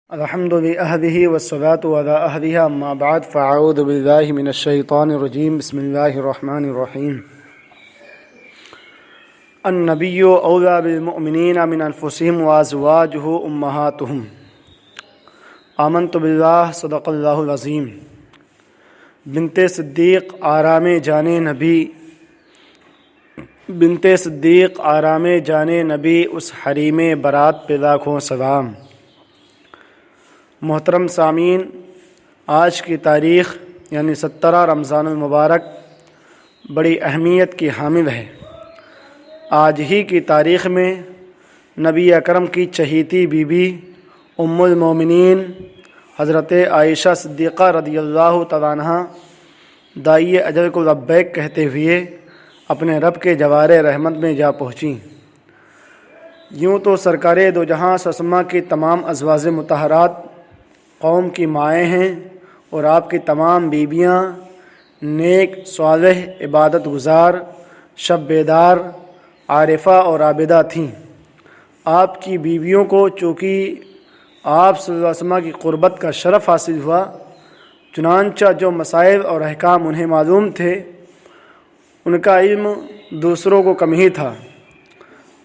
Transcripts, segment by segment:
الحمد لله والصلاة على أهلها أما بعد فأعوذ بالله من الشيطان الرجيم بسم الله الرحمن الرحيم النبي أولى بالمؤمنين من أنفسهم وأزواجه أمهاتهم آمنت بالله صدق الله العظيم بنت صدیق آرام جان نبی اس حریم برات پہ لاکھوں سلام۔ محترم سامعین، آج کی تاریخ یعنی 17 رمضان المبارک بڑی اہمیت کی حامل ہے۔ آج ہی کی تاریخ میں نبی اکرم کی چہیتی بیوی ام المومنین حضرت عائشہ صدیقہ رضی اللہ تعالیٰ عنہ داعی اجل کو لبیک کہتے ہوئے اپنے رب کے جوار رحمت میں جا پہنچیں۔ یوں تو سرکار دو جہاں سسما کی تمام ازواج مطہرات قوم کی مائیں ہیں اور آپ کی تمام بیویاں نیک، صالح، عبادت گزار، شب بیدار، عارفہ اور عابدہ تھیں۔ آپ کی بیویوں کو چونکہ آپ صلی اللہ علیہ وسلم کی قربت کا شرف حاصل ہوا، چنانچہ جو مسائل اور احکام انہیں معلوم تھے ان کا علم دوسروں کو کم ہی تھا۔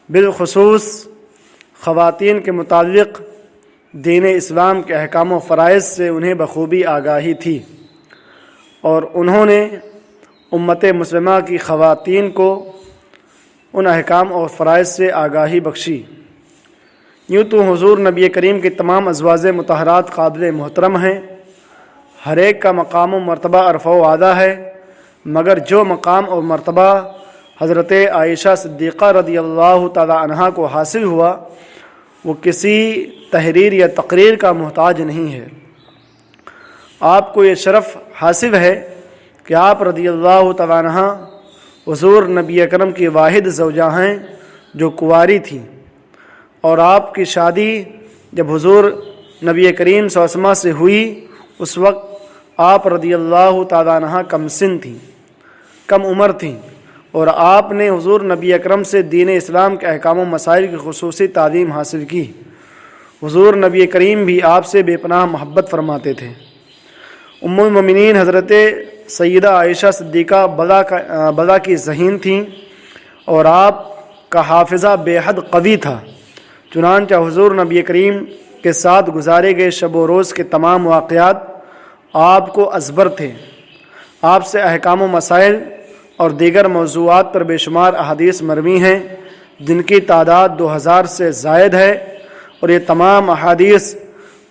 بالخصوص خواتین کے متعلق دین اسلام کے احکام و فرائض سے انہیں بخوبی آگاہی تھی، اور انہوں نے امت مسلمہ کی خواتین کو ان احکام اور فرائض سے آگاہی بخشی۔ یوں تو حضور نبی کریم کی تمام ازواج مطہرات قابل محترم ہیں، ہر ایک کا مقام و مرتبہ عرفہ و اعلیٰ ہے، مگر جو مقام اور مرتبہ حضرت عائشہ صدیقہ رضی اللہ تعالی عنہا کو حاصل ہوا وہ کسی تحریر یا تقریر کا محتاج نہیں ہے۔ آپ کو یہ شرف حاصل ہے کہ آپ رضی اللہ تعالی عنہ حضور نبی اکرم کی واحد زوجہ ہیں جو کنواری تھیں، اور آپ کی شادی جب حضور نبی کریم صلی اللہ علیہ وسلم سے ہوئی اس وقت آپ رضی اللہ تعالی عنہ کم سن تھیں، کم عمر تھیں، اور آپ نے حضور نبی اکرم سے دین اسلام کے احکام و مسائل کی خصوصی تعلیم حاصل کی۔ حضور نبی کریم بھی آپ سے بے پناہ محبت فرماتے تھے۔ ام المومنین حضرت سیدہ عائشہ صدیقہ بلا کی ذہین تھیں، اور آپ کا حافظہ بے حد قوی تھا، چنانچہ حضور نبی کریم کے ساتھ گزارے گئے شب و روز کے تمام واقعات آپ کو ازبر تھے۔ آپ سے احکام و مسائل اور دیگر موضوعات پر بے شمار احادیث مروی ہیں جن کی تعداد 2000 سے زائد ہے، اور یہ تمام احادیث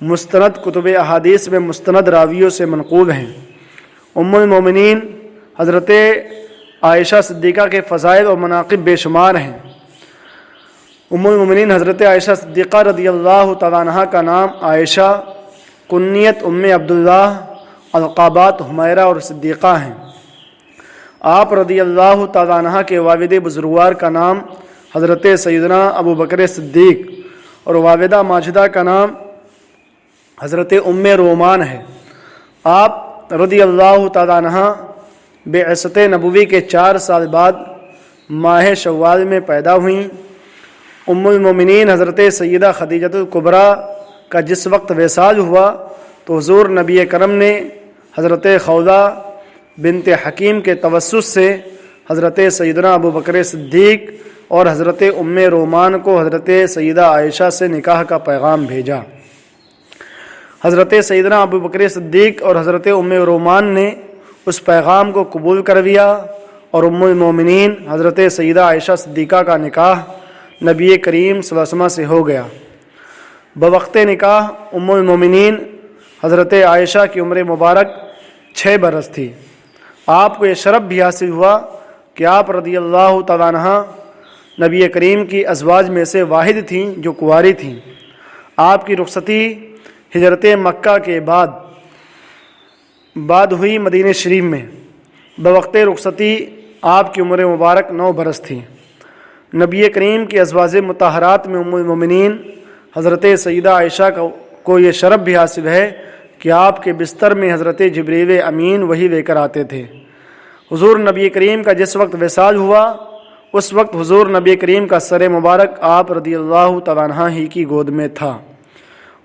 مستند کتب احادیث میں مستند راویوں سے منقول ہیں۔ ام المومنین حضرت عائشہ صدیقہ کے فضائل اور مناقب بے شمار ہیں۔ ام المومنین حضرت عائشہ صدیقہ رضی اللہ تعالیٰ عنہ کا نام عائشہ، کنیت ام عبداللہ، القابات حمیرہ اور صدیقہ ہیں۔ آپ رضی اللہ تعالیٰ عنہ کے والد بزرگوار کا نام حضرت سیدنا ابو بکر صدیق اور والدہ ماجدہ کا نام حضرت ام رومان ہے۔ آپ رضی اللہ تعالیٰ عنہ بعثت نبوی کے 4 سال بعد ماہ شوال میں پیدا ہوئیں۔ ام المومنین حضرت سیدہ خدیجۃ الکبریٰ کا جس وقت وصال ہوا تو حضور نبی کرم نے حضرت خولہ بنت حکیم کے توسط سے حضرت سیدنا ابو بکر صدیق اور حضرت ام رومان کو حضرت سیدہ عائشہ سے نکاح کا پیغام بھیجا۔ حضرت سیدنا ابو بکر صدیق اور حضرت ام رومان نے اس پیغام کو قبول کر لیا، اور ام المومنین حضرت سیدہ عائشہ صدیقہ کا نکاح نبی کریم صلی اللہ علیہ وسلم سے ہو گیا۔ بوقت نکاح ام المومنین حضرت عائشہ کی عمر مبارک 6 برس تھی۔ آپ کو یہ شرف بھی حاصل ہوا کہ آپ رضی اللہ تعالیٰ عنہ نبی کریم کی ازواج میں سے واحد تھیں جو کنواری تھیں۔ آپ کی رخصتی ہجرت مکہ کے بعد ہوئی مدینہ شریف میں۔ بوقت رخصتی آپ کی عمر مبارک 9 برس تھی۔ نبی کریم کی ازواج مطہرات میں ام المومنین حضرت سیدہ عائشہ کو یہ شرف بھی حاصل ہے کہ آپ کے بستر میں حضرت جبریل امین وحی لے کر آتے تھے۔ حضور نبی کریم کا جس وقت وصال ہوا اس وقت حضور نبی کریم کا سر مبارک آپ رضی اللہ تعالیٰ عنہ ہی کی گود میں تھا۔